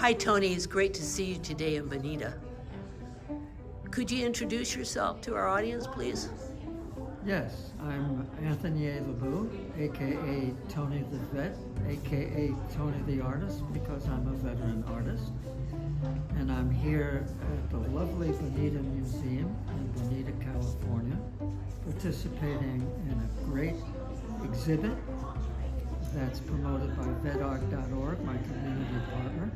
Hi, Tony. It's great to see you today in Bonita. Could you introduce yourself to our audience, please? Yes, I'm Anthony A. LoBue, aka Tony the Vet, aka Tony the Artist, because I'm a veteran artist. And I'm here at the lovely Bonita Museum in Bonita, California, participating in a great exhibit that's promoted by VetArt.org, my community partner.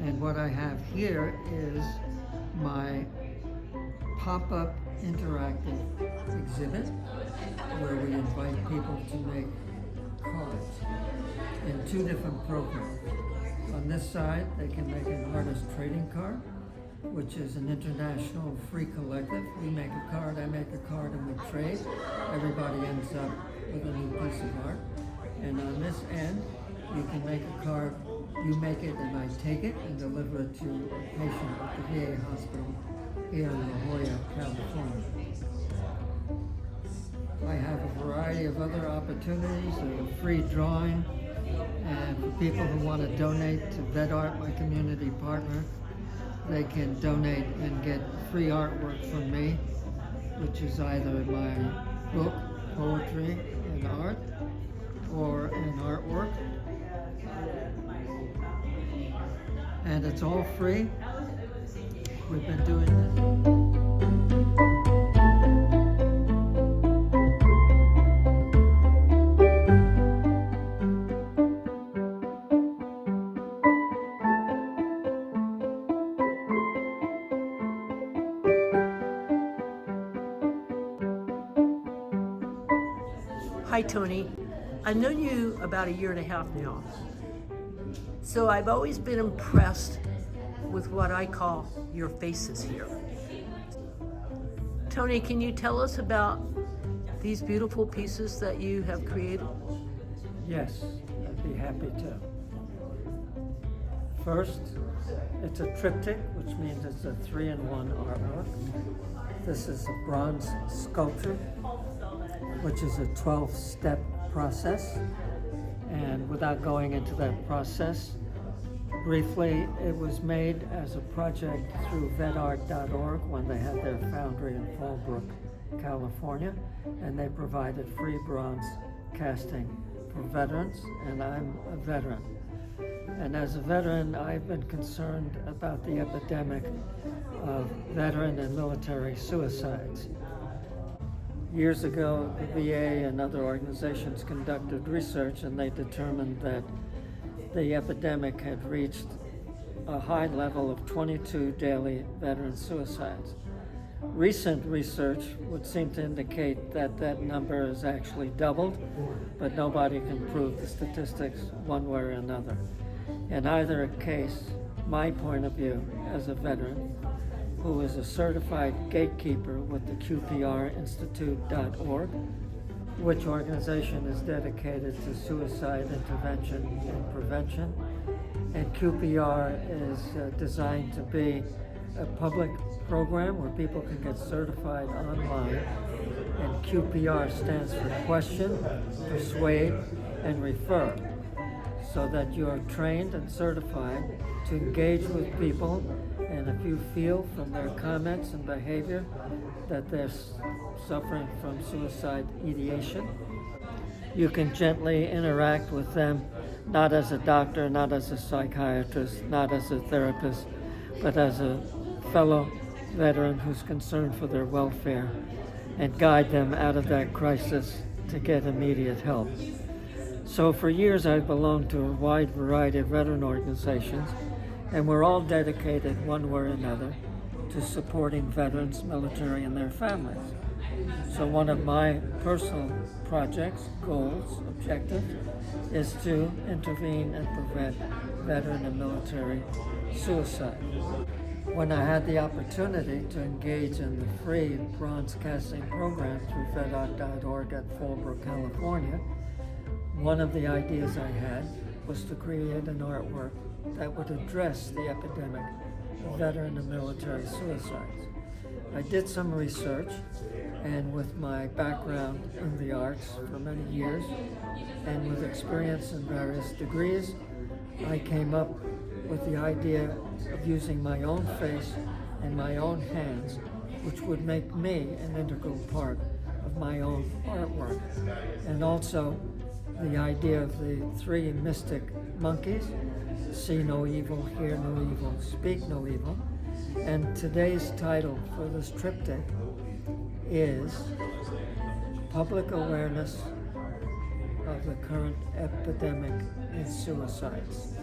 And what I have here is my pop-up interactive exhibit where we invite people to make cards in two different programs. On this side, they can make an artist trading card, which is an international free collective. We make a card, I make a card, and we trade. Everybody ends up with a new piece of art. And on this end, you can make a card, you make it and I take it and deliver it to a patient at the VA hospital here in La Jolla, California. I have a variety of other opportunities, a free drawing, and for people who want to donate to VetArt, my community partner, they can donate and get free artwork from me, which is either my book, poetry and art, or an artwork. And it's all free. We've been doing this. Hi, Tony. I've known you about 1.5 years now. So I've always been impressed with what I call your faces here. Tony, can you tell us about these beautiful pieces that you have created? Yes, I'd be happy to. First, it's a triptych, which means it's a 3-in-1 artwork. This is a bronze sculpture, which is a 12-step process. And without going into that process, briefly, it was made as a project through VetArt.org when they had their foundry in Fallbrook, California, and they provided free bronze casting for veterans, and I'm a veteran. And as a veteran, I've been concerned about the epidemic of veteran and military suicides. Years ago, the VA and other organizations conducted research, and they determined that the epidemic had reached a high level of 22 daily veteran suicides. Recent research would seem to indicate that that number has actually doubled, but nobody can prove the statistics one way or another. In either case, my point of view as a veteran, who is a certified gatekeeper with the QPRinstitute.org, which organization is dedicated to suicide intervention and prevention. And QPR is designed to be a public program where people can get certified online. And QPR stands for question, persuade, and refer, so that you're trained and certified to engage with people. And if you feel from their comments and behavior that they're suffering from suicide ideation, you can gently interact with them, not as a doctor, not as a psychiatrist, not as a therapist, but as a fellow veteran who's concerned for their welfare, and guide them out of that crisis to get immediate help. So for years I've belonged to a wide variety of veteran organizations, and we're all dedicated one way or another to supporting veterans, military, and their families. So one of my personal projects, goals, objectives, is to intervene and prevent veteran and military suicide. When I had the opportunity to engage in the free bronze casting program through VetArt.org at Fallbrook, California, one of the ideas I had was to create an artwork that would address the epidemic of veteran and military suicides. I did some research, and with my background in the arts for many years, and with experience in various degrees, I came up with the idea of using my own face and my own hands, which would make me an integral part of my own artwork. And also the idea of the three mystic monkeys, see no evil, hear no evil, speak no evil. And today's title for this triptych is Public Awareness of the Current Epidemic in Suicides.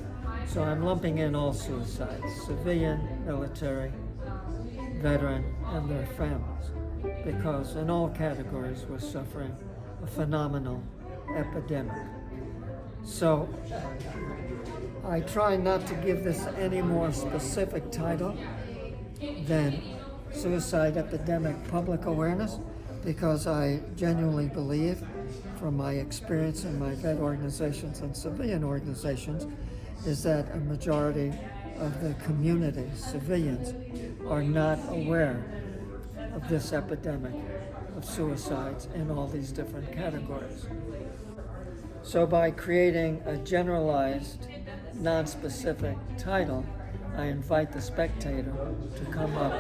So I'm lumping in all suicides, civilian, military, veteran, and their families, because in all categories we're suffering a phenomenal epidemic. So I try not to give this any more specific title than Suicide Epidemic Public Awareness, because I genuinely believe, from my experience in my vet organizations and civilian organizations, is that a majority of the community, civilians, are not aware of this epidemic of suicides in all these different categories. So by creating a generalized, non-specific title, I invite the spectator to come up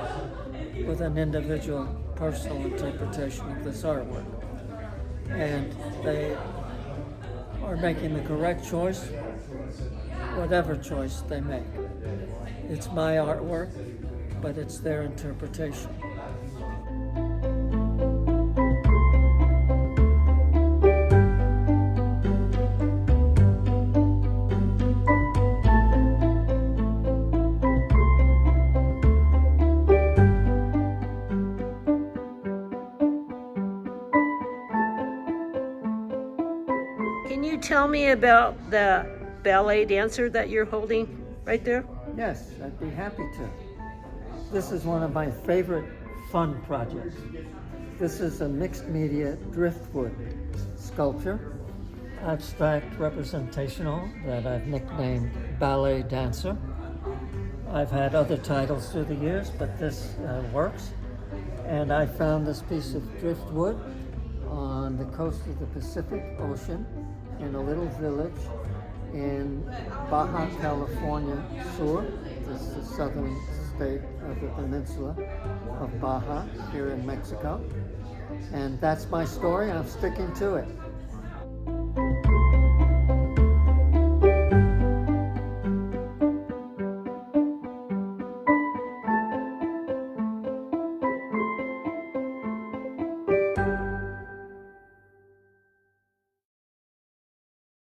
with an individual personal interpretation of this artwork. And they are making the correct choice, whatever choice they make. It's my artwork, but it's their interpretation. Can you tell me about the ballet dancer that you're holding right there? Yes, I'd be happy to. This is one of my favorite fun projects. This is a mixed media driftwood sculpture, abstract representational, that I've nicknamed Ballet Dancer. I've had other titles through the years, but this works. And I found this piece of driftwood on the coast of the Pacific Ocean in a little village in Baja California Sur. This is the southern state of the peninsula of Baja here in Mexico. And that's my story. I'm sticking to it.